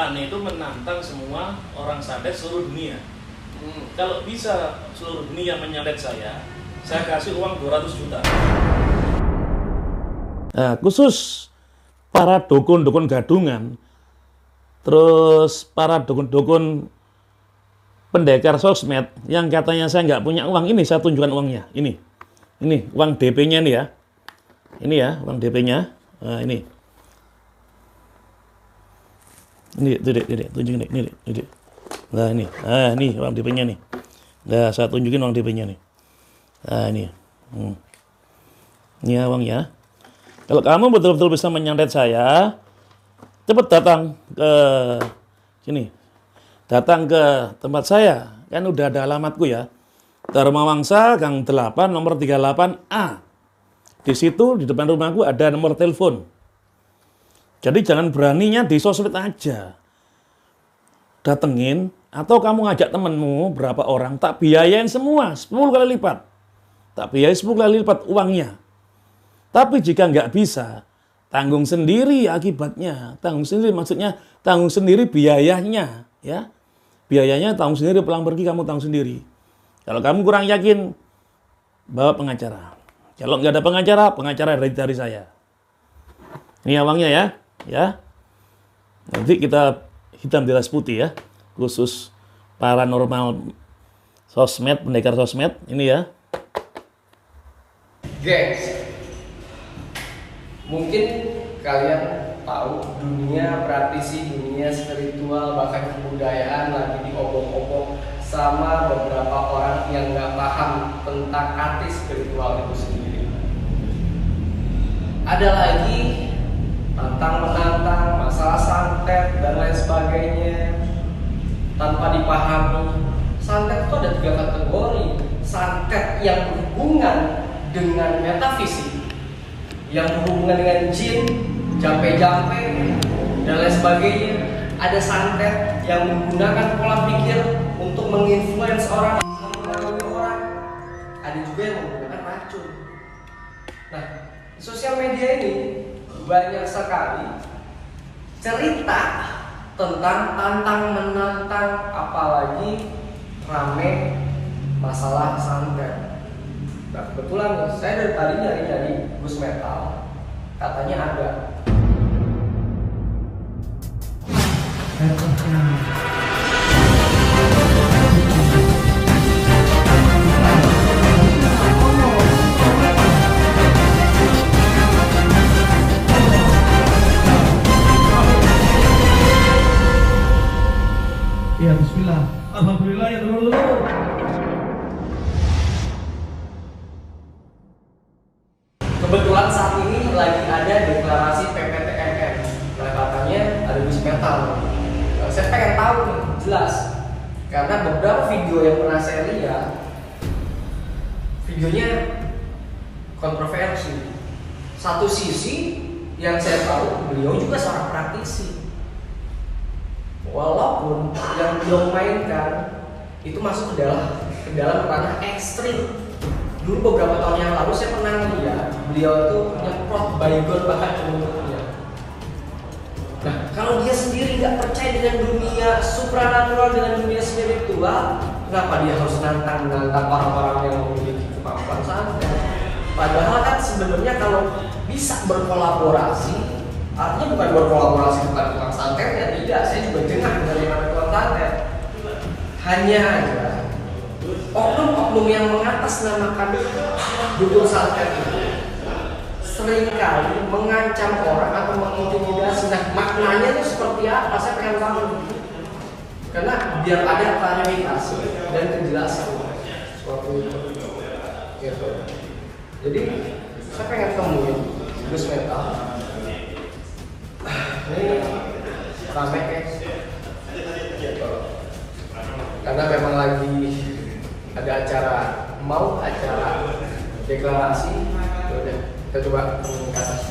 Ane itu menantang semua orang santet seluruh dunia. Kalau bisa seluruh dunia menyantet saya kasih uang 200 juta. Nah, khusus para dukun-dukun gadungan, terus para dukun-dukun pendekar sosmed yang katanya saya nggak punya uang, ini saya tunjukkan uangnya. Ini uang DP-nya nih ya. Ini ya uang DP-nya. Nah, ini. Ini tunjukin ini. Nah, ini. Nah, ini uang DP-nya nih. Nah, saya tunjukin uang DP-nya nih. Nah, ini. Ini ya uangnya. Kalau kamu betul-betul bisa menyantet saya, cepat datang ke sini. Datang ke tempat saya. Kan udah ada alamatku ya. Dharma Wangsa, Gang 8, nomor 38A. Di situ, di depan rumahku ada nomor telepon. Jadi jangan beraninya di sosmed aja. Datengin, atau kamu ngajak temenmu berapa orang, tak biayain semua, 10 kali lipat. Tak biayain 10 kali lipat uangnya. Tapi jika nggak bisa, tanggung sendiri akibatnya. Tanggung sendiri maksudnya tanggung sendiri biayanya, ya. Biayanya tanggung sendiri, pulang pergi kamu tanggung sendiri. Kalau kamu kurang yakin, bawa pengacara. Kalau nggak ada pengacara dari saya. Ini uangnya ya, ya. Nanti kita hitam di atas putih ya, khusus paranormal sosmed, pendekar sosmed, ini ya. Guys, mungkin kalian tahu dunia praktisi, dunia spiritual, bahkan kebudayaan lagi diobong-obong sama beberapa orang yang nggak paham tentang arti spiritual itu sendiri. Ada lagi tantang-menantang, masalah santet dan lain sebagainya tanpa dipahami. Santet itu ada 3 kategori. Santet yang berhubungan dengan metafisik, yang berhubungan dengan jin, jampe-jampe, dan lain sebagainya. Ada santet yang menggunakan pola pikir untuk menginfluence orang, mempengaruhi orang. Ada juga yang menggunakan racun. Nah, di sosial media ini banyak sekali cerita tentang tantang-menantang, apalagi rame masalah santet. Nah, kebetulan nih, saya dari tadi nyari Gus Metal, katanya ada. Ya bismillah. Alhamdulillah ya dulu. Kebetulan saat ini lagi ada deklarasi PPTMM. Nah, katanya ada Gus Metal. Saya pengen tahu nih, jelas. Karena beberapa video yang pernah saya lihat, videonya kontroversi. Satu sisi yang saya tahu, beliau juga seorang praktisi. Walaupun yang beliau mainkan itu masuk ke dalam ranah ekstrim. Dulu beberapa tahun yang lalu saya pernah melihat beliau itu nyemprot baygon bahkan ke mulutnya. Nah, kalau dia sendiri nggak percaya dengan dunia supranatural, dengan dunia spiritual, kenapa dia harus nantang orang-orang yang memiliki kemampuan santet? Padahal kan sebenarnya kalau bisa berkolaborasi, artinya bukan berkolaborasi bukan tukang santetnya, tidak. Saya juga dengar dari mana tukang santet. Hanya aja oknum-oknum yang mengatasnamakan dukun santet itu seringkali mengancam orang atau mengintimidasi. Nah, maknanya itu seperti apa? Saya pengen tahu. Karena biar ada klarifikasi dan kejelasan suatu itu. Gitu. Jadi saya pengen temuin Gus Metal. Ini rame gitu. Karena memang lagi ada acara deklarasi. Udah, kita coba temuin ke atas.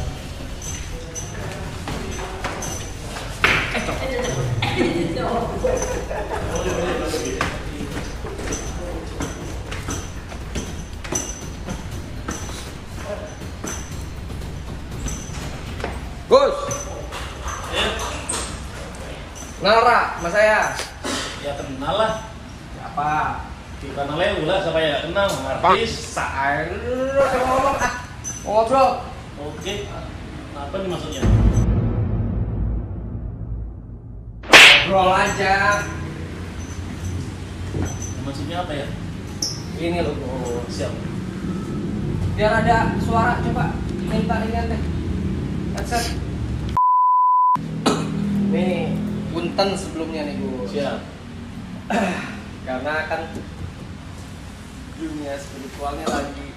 Gus, Nara, sama saya. Ya kenal lah. Siapa? Di Tanah Lewu lah, siapa ya kenal, artis. Saya ngomong ngobrol. Oke. Apa nih maksudnya? Ngobrol aja. Maksudnya apa ya? Ini loh, Bos. Siap. Biar ada suara, coba minta ini deh. Headset. Nih, punten sebelumnya nih, Gus. Siap. Karena kan dunia spiritualnya lagi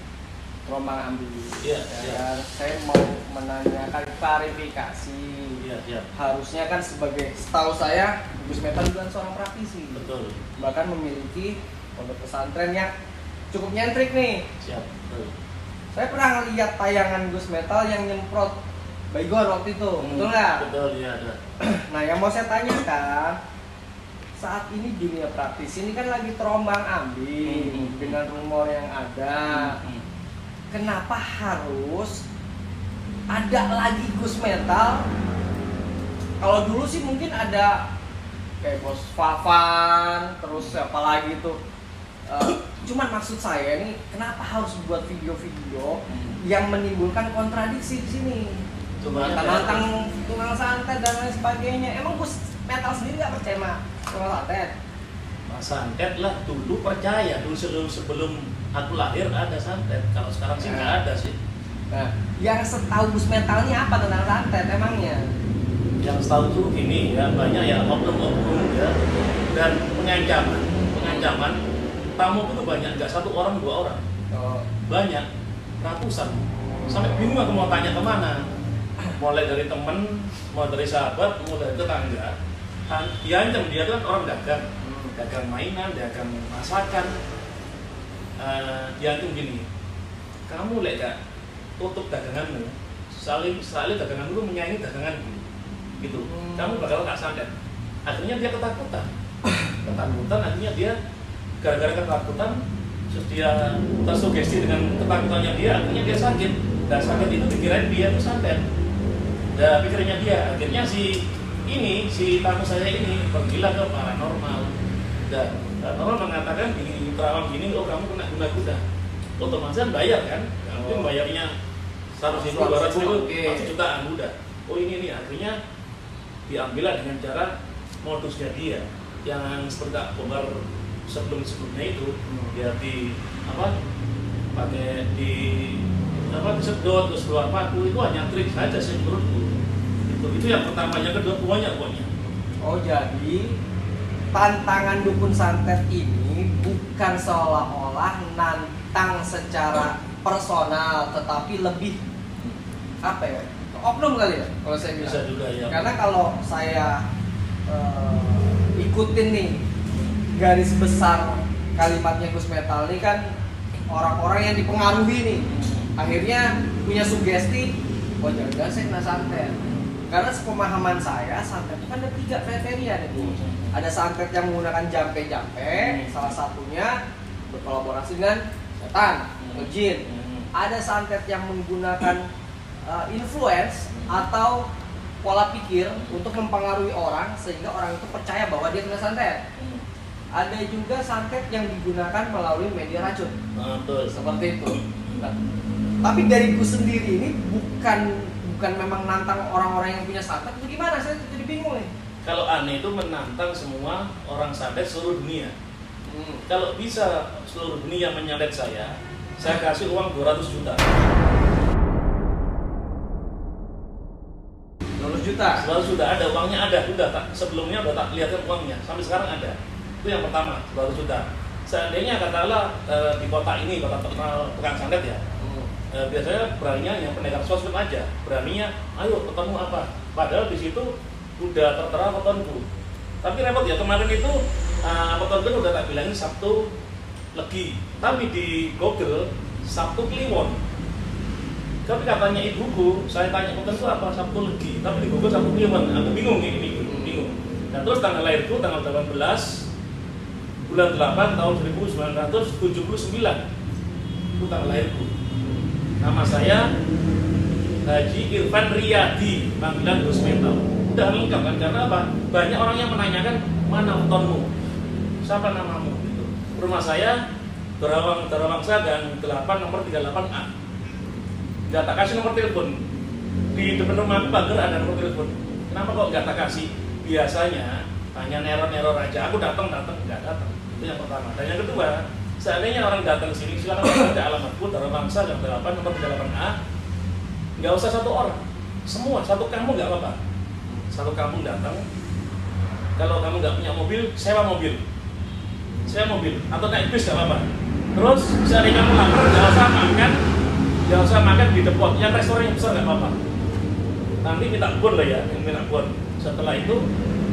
terombang ambing. Iya, Ya, saya mau menanyakan klarifikasi. Iya, siap. Harusnya kan setahu saya Gus Metal bukan seorang praktisi. Betul. Bahkan memiliki pondok pesantren yang cukup nyentrik nih. Siap. Betul. Saya pernah lihat tayangan Gus Metal yang nyemprot baygon waktu itu, betul nggak? Betul, iya ada. Nah, yang mau saya tanyakan, saat ini dunia praktisi ini kan lagi terombang ambing dengan rumor yang ada. Kenapa harus ada lagi Gus Metal? Kalau dulu sih mungkin ada kayak Bos Fafan, terus siapa lagi tuh. Cuman maksud saya ini kenapa harus buat video-video yang menimbulkan kontradiksi di sini? Nantang tukang santet dan lain sebagainya. Emang Gus Metal sendiri nggak percaya sama tukang santet? Mas santet lah dulu percaya, dulu sebelum aku lahir ada santet. Kalau sekarang sih nggak ada sih. Nah, yang setahu Gus Metal ini apa tentang santet emangnya? Yang setahu tuh gini ya, banyak ya oknum-oknum ya, dan pengancaman tamu itu banyak, nggak satu orang dua orang, banyak ratusan, sampai bingung aku mau tanya kemana, mulai dari temen, mau dari sahabat, mau dari tetangga. Diancam, dia kan orang dagang mainan, dagang masakan. Diancam gini, kamu gak tutup daganganmu, saling daganganmu menyaingi daganganmu, gitu. Kamu bakal tak santet. Akhirnya dia ketakutan, akhirnya dia gara-gara ketakutan, terus dia tersugesti dengan ketakutannya dia, akhirnya dia sakit. Dan sakit itu dikirain dia itu santet. Dan pikirnya dia, akhirnya si tamu saya ini pergilah ke paranormal. Dan paranormal mengatakan di terawang gini, oh kamu kena guna kuda. Otomatis bayar kan? Mungkin bayarnya 100.000, 200.000, 1 jutaan udah. Oh ini akhirnya diambillah dengan cara modusnya dia yang seperti bongkar sebelumnya itu, dia disedot terus keluar paku. Itu hanya trik saja sih menurutku. Itu yang pertama, yang kedua pokoknya. Oh, jadi tantangan dukun santet ini bukan seolah-olah nantang secara personal, tetapi lebih apa ya? Oknum kali ya kalau saya bilang. Bisa juga ya. Karena kalau saya ikutin nih garis besar kalimatnya Gus Metal ini kan orang-orang yang dipengaruhi nih akhirnya punya sugesti, oh jangan-jangan saya kena santet. Karena sepemahaman saya santet itu kan ada 3 kriteria nih. Ada santet yang menggunakan jampe-jampe, salah satunya berkolaborasi dengan setan atau jin. Ada santet yang menggunakan influence atau pola pikir untuk mempengaruhi orang sehingga orang itu percaya bahwa dia kena santet. Ada juga santet yang digunakan melalui media racun. Betul. Seperti itu. Nah, tapi dariku sendiri ini bukan memang nantang orang-orang yang punya santet itu gimana? Saya jadi bingung nih. Kalau aneh itu menantang semua orang santet seluruh dunia. Kalau bisa seluruh dunia menyantet saya kasih uang 200 juta. 200 juta. 200 juta ada uangnya, ada. Sebelumnya udah tak lihatkan uangnya. Sampai sekarang ada. Itu yang pertama, 200 juta. Seandainya katakanlah di kota ini, kota terkenal tukang santet ya, biasanya beraninya yang pendekat sosmed aja, beraninya ayo ketemu apa, padahal di situ udah tertera wetonku. Tapi repot ya, kemarin itu wetonku udah tak bilangin Sabtu Legi, tapi di Google Sabtu Kliwon. Tapi katanya ibuku, saya tanya wetonku apa, Sabtu Legi, tapi di Google Sabtu Kliwon. Aku bingung ini, bingung. Dan terus tanggal lahirku tanggal 18 bulan 8 tahun 1979, itu tanggal lahirku. Nama saya Haji Irfan Riyadi, panggilan Gus Metal. udah lengkap kan, karena apa? Banyak orang yang menanyakan mana tonmu, siapa namamu gitu. Rumah saya Darawangsa Gang 8 nomor 38A. Nggak tak kasih nomor telepon. Di depan rumah aku pagar ada nomor telepon. Kenapa kok nggak tak kasih? Biasanya hanya neror aja. Aku datang nggak datang. Itu yang pertama. Dan yang kedua, seandainya orang datang sini, silakan ada alamatku Darawangsa Gang 8 nomor 38A. Nggak usah satu orang, semua satu kampung nggak apa-apa. Satu kampung datang. Kalau kamu nggak punya mobil, sewa mobil atau naik bis nggak apa-apa. Terus seandainya kamu lapar, jangan usah makan di depot. Yang restoran yang besar nggak apa-apa. Nanti minta bon lah ya, yang minta bon. Setelah itu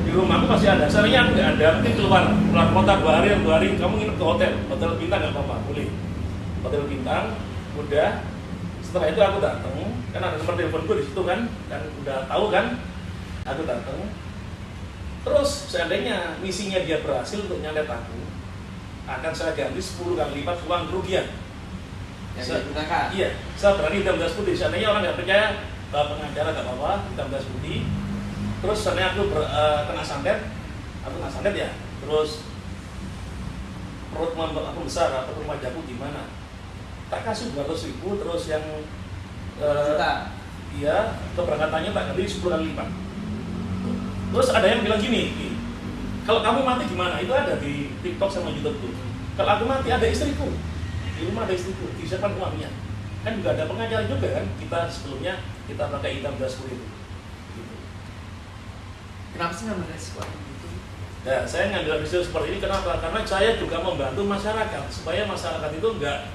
di rumahku masih ada. Seandainya aku nggak ada, mungkin keluar kota 2 hari, kamu nginep ke hotel bintang nggak apa-apa, boleh. Hotel bintang, udah. Setelah itu aku datang, kan ada nomor teleponku di situ kan udah tahu kan. Aku datang. Terus seandainya misinya dia berhasil untuk nyandet aku, akan saya ganti 10 kali lipat uang kerugian. Yang saya gunakan. Iya, saya berani hitam belas putih. Seandainya orang nggak percaya, pengacara nggak apa-apa, hitam belas putih. Terus seandainya aku kena santet ya. Terus perut aku besar atau wajahku gimana? Tak kasih 200.000, terus yang iya keberangkatannya tak ganti 10 kali lipat. Terus ada yang bilang gini, kalau kamu mati gimana? Itu ada di TikTok sama YouTube tuh. Kalau aku mati ada istriku, di rumah ada istriku, disiapkan uangnya. Kan juga ada pengacara juga kan, kita sebelumnya kita pakai hitam belas putih itu. Gitu. Kenapa sih ngambil resiko gitu? Nah, saya ngambil resiko seperti ini kenapa? Karena saya juga membantu masyarakat supaya masyarakat itu enggak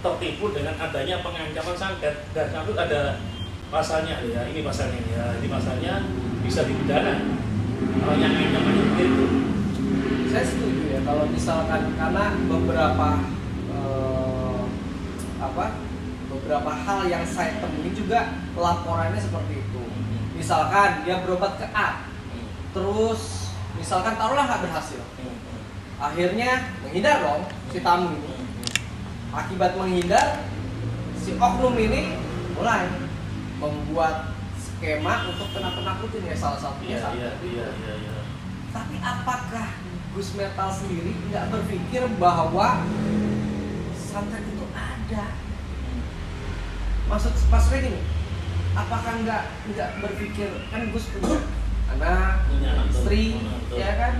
tertipu dengan adanya pengancaman santet. Dan itu ada pasalnya ya, ini pasalnya bisa dipidana. Orang yang ancamannya itu. Saya setuju ya kalau misalkan karena beberapa hal yang saya temui juga laporannya seperti itu. Misalkan dia berobat ke A, terus misalkan taruhlah nggak berhasil, akhirnya menghindar dong si tamu ini. Akibat menghindar, si oknum ini mulai membuat skema untuk nakut-nakutin ya salah satunya santet itu. Tapi apakah Gus Metal sendiri nggak berpikir bahwa santet itu ada? Maksudnya gini, apakah nggak berpikir kan Gus punya anak, istri, ya kan?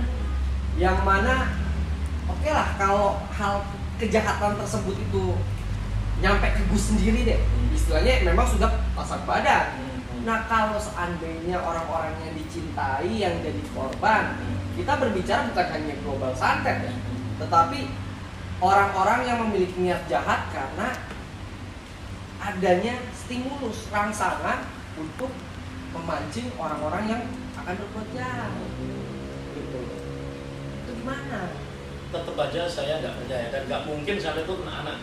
Yang mana, oke lah kalau hal kejahatan tersebut itu nyampe ke Gus sendiri deh, istilahnya memang sudah pasang badan. Nah kalau seandainya orang-orang yang dicintai yang jadi korban, kita berbicara bukan hanya global santet ya, tetapi orang-orang yang memiliki niat jahat karena adanya stimulus rangsangan untuk memancing orang-orang yang akan berbuat jahat. Gitu. Itu gimana? Tetap aja saya nggak percaya dan nggak mungkin santet itu kena anak.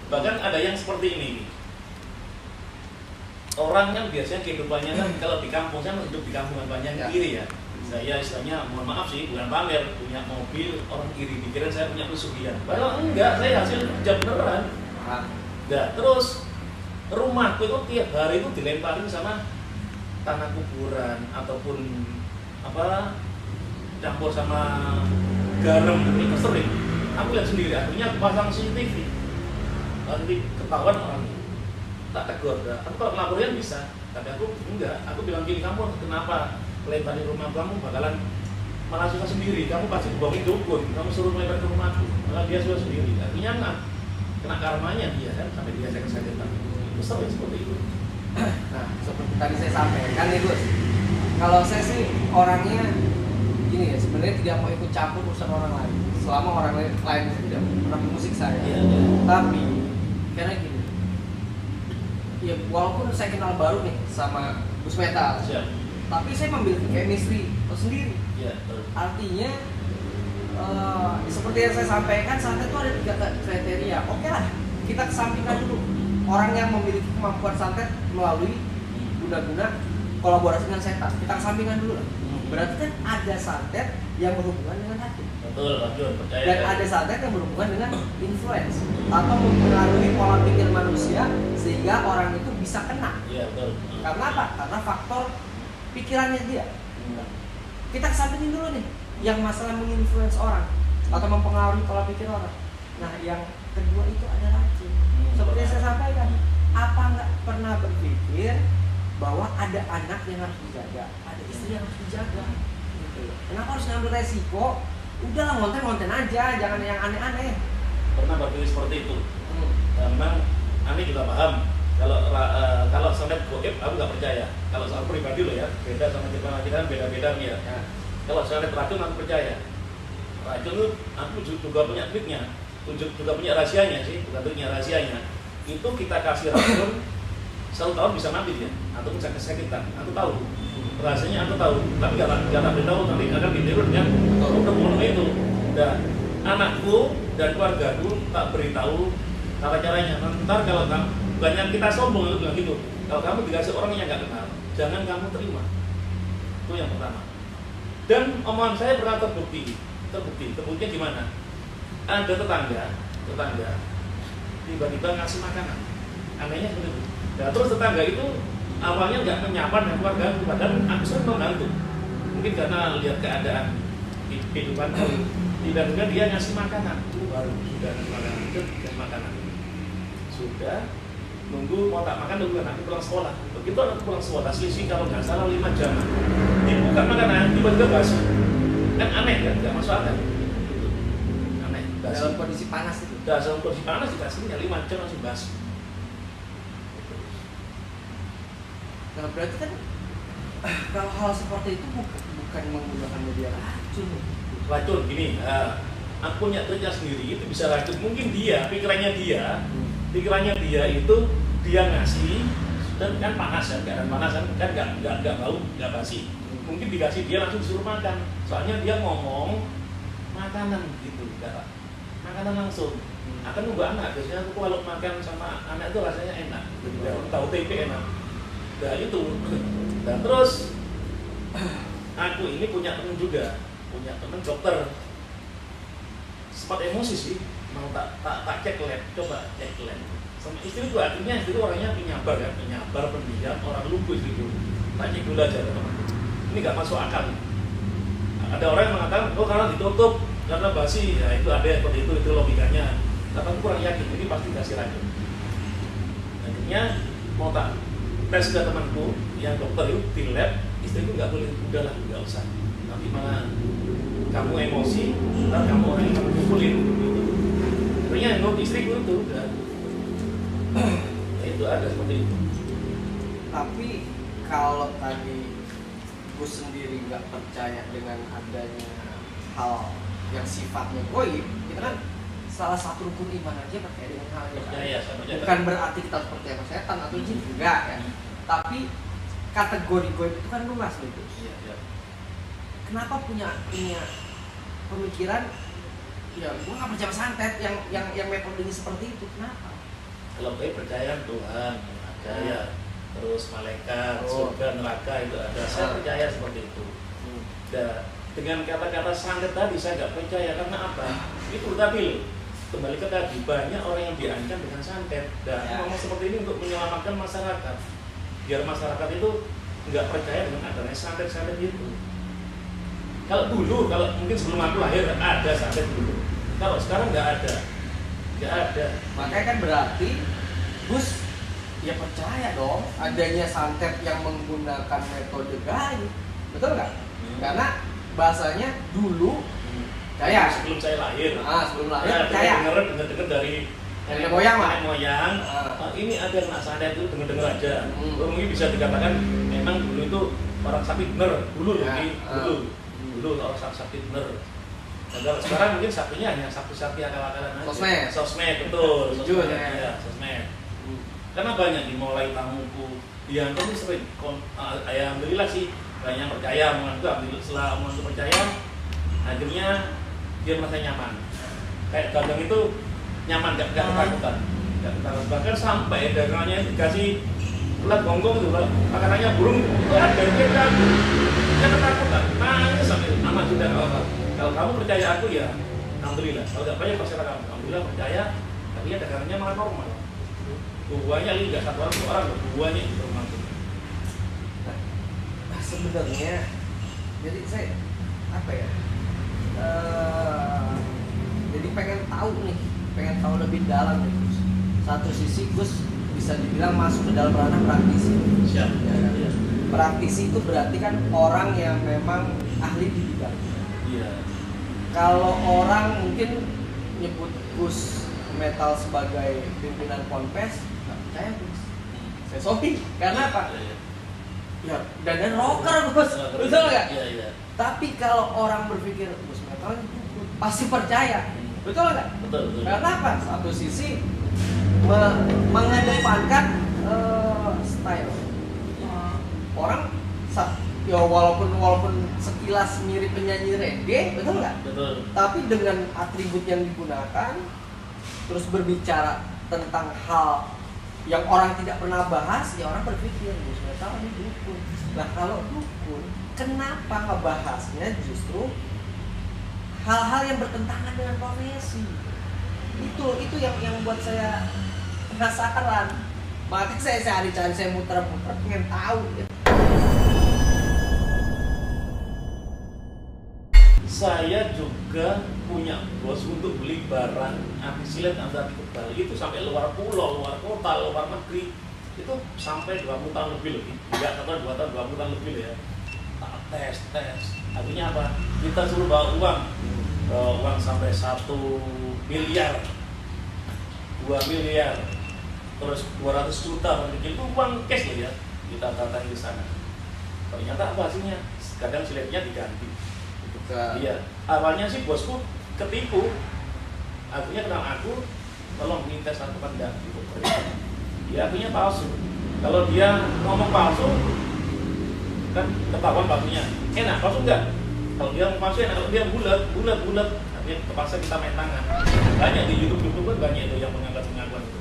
Bahkan ada yang seperti ini. Orang yang biasanya kehidupannya kan kalau di kampung, saya hidup di kampung banyak yang iri ya. Saya istilahnya mohon maaf sih, bukan pamer, punya mobil, orang iri pikiran saya punya pesugihan. Padahal enggak, saya hasil kerja beneran. Nah, terus rumahku itu tiap hari itu dilemparin sama tanah kuburan ataupun apa campur sama garam itu sering. Aku lihat sendiri, akhirnya aku pasang CCTV. Nanti ketahuan orang tak tegur, aku kalau ngelaporin bisa, tapi aku enggak. Aku bilang gini, kamu kenapa lemparin rumah kamu bakalan malah suka sendiri, kamu pasti dibohongin dukun, kamu suruh melempar ke rumahku, malah dia suka sendiri. Akhirnya kena karmanya dia kan, sampai dia sakit-sakitan. Itu sering seperti itu. Nah, seperti tadi saya sampaikan nih Gus, kalau saya sih orangnya gini ya, sebenarnya tidak mau ikut campur urusan orang lain selama orang lain itu tidak pernah musik saya. Tapi karena gini, ya walaupun saya kenal baru nih sama Gus Metal, tapi saya memiliki chemistry sendiri. Artinya seperti yang saya sampaikan, santet itu ada 3 kriteria. Oke lah, kita kesampingkan dulu orang yang memiliki kemampuan santet melalui guna-guna kolaborasi dengan setan. Kita kesampingkan dulu lah. Berarti kan ada santet yang berhubungan dengan hati. Betul, percaya. Dan ada santet yang berhubungan dengan influence atau mempengaruhi pola pikir manusia sehingga orang itu bisa kena. Iya, betul. Karena apa? Karena faktor pikirannya dia. Kita kesampingin dulu nih yang masalah menginfluence orang atau mempengaruhi pola pikir orang. Nah, yang kedua itu ada racun. Seperti yang saya sampaikan, apa nggak pernah berpikir bahwa ada anak yang harus dijaga, ada istri yang harus dijaga, gitu. Kenapa harus ngambil resiko? Udahlah, ngonten aja, jangan yang aneh-aneh. Pernah berpikir seperti itu. Memang Ani juga paham. Kalau santet goib aku nggak percaya. Kalau soal pribadi loh ya, beda sama kita beda-beda nih ya. Kalau santet racun aku percaya. Racun itu aku juga punya triknya, juga punya rahasianya sih, bukan triknya, rahasianya. Itu kita kasih racun 1 tahun bisa mati dia, atau bisa kesakitan. Aku tahu, rasanya aku tahu, tapi nggak tak beritahu nanti akan ditiru dengan udah itu. Dan anakku dan keluargaku tak beritahu cara caranya. Ntar kalau kamu banyak kita sombong itu bilang gitu. Kalau kamu dikasih orang yang nggak kenal, jangan kamu terima. Itu yang pertama. Dan omongan saya pernah terbukti. Terbuktinya gimana? Ada tetangga tiba-tiba ngasih makanan. Anehnya begitu. Nah, terus tetangga itu awalnya nggak menyapa dengan keluarga, padahal aku sering membantu. Mungkin karena lihat keadaan kehidupan tiba-tiba dia ngasih makanan, baru sudah ngasih makanan. Sudah nunggu mau tak makan nunggu anak pulang sekolah. Begitu anak pulang sekolah, selisih kalau nggak salah 5 jam. Dibuka makanan, tiba-tiba basi. Kan aneh kan, nggak masuk akal. Aneh. Dalam kondisi panas itu. Dalam kondisi panas dikasihnya 5 jam langsung basi. Nah, berarti kan kalau hal seperti itu bukan menggunakan media racun. Racun gini, aku punya triknya sendiri, itu bisa racun. Mungkin pikirannya dia itu dia ngasih dan kan panas kan, keadaan panas kan nggak bau, nggak basi. Mungkin dikasih dia langsung disuruh makan. Soalnya dia ngomong makanan gitu, enggak makanan langsung. Akan nunggu anak, biasanya aku kalau makan sama anak itu rasanya enak. Tahu tempe enak. Nah itu. Dan terus aku ini punya teman dokter. Sempat emosi sih, mau tak cek lab, coba cek lab. Sama istri itu akhirnya orangnya penyabar, pendiam, orang lumpuh gitu. Tak cek dulu aja teman-teman. Ini nggak masuk akal. Ada orang yang mengatakan, karena ditutup, karena basi, ya itu ada seperti itu logikanya. Tapi aku kurang yakin, ini pasti kasih racun. Akhirnya mau tak tes ke temanku yang dokter itu di lab, istriku nggak boleh, udahlah nggak usah. Nanti malah kamu emosi, ntar kamu orang yang kamu pukulin. Gitu. Akhirnya istriku itu udah, ya itu ada seperti itu. Tapi kalau tadi Gus sendiri nggak percaya dengan adanya hal yang sifatnya goib, kita kan salah satu rukun iman aja percaya dengan hal yang bukan berarti kita harus percaya sama setan atau jin, enggak kan. Tapi kategori goib itu kan luas gitu. Iya. Kenapa punya pemikiran ya gua nggak percaya santet yang metodenya seperti itu, kenapa? Kalau goib percaya Tuhan ada ya, terus malaikat, surga, neraka itu ada. Saya percaya seperti itu. Dan dengan kata-kata santet tadi saya nggak percaya karena apa? Itu tadi kembali ke tadi, banyak orang yang diancam dengan santet. Dan ngomong seperti ini untuk menyelamatkan masyarakat, biar masyarakat itu nggak percaya dengan adanya santet-santet itu. Kalau mungkin sebelum aku lahir ada santet dulu. Kalau sekarang nggak ada. Makanya kan berarti Gus ya percaya dong adanya santet yang menggunakan metode gaib, betul nggak? Karena bahasanya dulu sebelum saya lahir. Sebelum lahir percaya. Dengar dari nenek moyang. Ini ada nak santet itu dengar aja. Mungkin bisa dikatakan memang dulu itu orang sakti bener. Dulu orang sakti bener. Nah, kalau sekarang mungkin saktinya hanya sakti akal-akalan aja. Sosmed, betul. Sosmed. Karena banyak dimulai tamuku yang itu sering, alhamdulillah sih banyak yang percaya, setelah omongan percaya, akhirnya dia merasa nyaman. Kayak dagang itu nyaman, gak ketakutan. Bahkan sampai dagangannya dikasih ulat gonggong itu, makanannya burung, itu ada yang kabur. Dia ketakutan, nangis sampai aman sudah. Kalau kamu percaya aku ya, alhamdulillah. Kalau gak percaya pasti kamu, alhamdulillah percaya, tapi ya dagangannya malah normal. Buahnya ini nggak satu orang, 2 orang, buahnya itu normal. sebenarnya jadi saya apa ya? Jadi pengen tahu lebih dalam nih Gus. Satu sisi Gus bisa dibilang masuk ke dalam ranah praktisi. Siap. Ya, kan? Praktisi itu berarti kan orang yang memang ahli di bidang. Iya. Kalau orang mungkin nyebut Gus Metal sebagai pimpinan Ponpes, nggak percaya Gus. Saya sorry, karena apa? Ya, dan rocker Gus, betul nggak? Iya, iya. Tapi kalau orang berpikir Gus Metal pasti percaya, betul nggak? Betul, betul. Karena apa? Satu sisi mengedepankan style. Orang ya walaupun sekilas mirip penyanyi reggae, betul nggak? Betul. Tapi dengan atribut yang digunakan, terus berbicara tentang hal yang orang tidak pernah bahas, ya orang berpikir Gus Metal ini dukun. Nah kalau dukun, kenapa ngebahasnya justru hal-hal yang bertentangan dengan profesi? Itu yang buat saya penasaran. Makanya saya cari-cari, saya muter-muter pengen tahu. Saya juga punya bos untuk beli barang anti silet anti kebal itu sampai luar pulau, luar kota, luar negeri. Itu sampai 20 tahun lebih. Enggak kata 2 tahun, 20 tahun lebih ya. Tak tes. Artinya apa? Kita suruh bawa uang sampai 1 miliar, 2 miliar, terus 200 juta mungkin itu uang cash loh ya. Kita datang di sana. Ternyata apa hasilnya? Kadang siletnya diganti. Iya, awalnya sih bosku ketipu. Akhirnya kenal aku, tolong minta satu enggak gitu. Ya akhirnya palsu. Kalau dia ngomong palsu, kan ketahuan palsunya. Enak, palsu enggak? Kalau dia ngomong palsu enak, kalau dia bulat. Akhirnya terpaksa kita main tangan. Banyak di YouTube kan banyak itu yang menganggap pengakuan itu.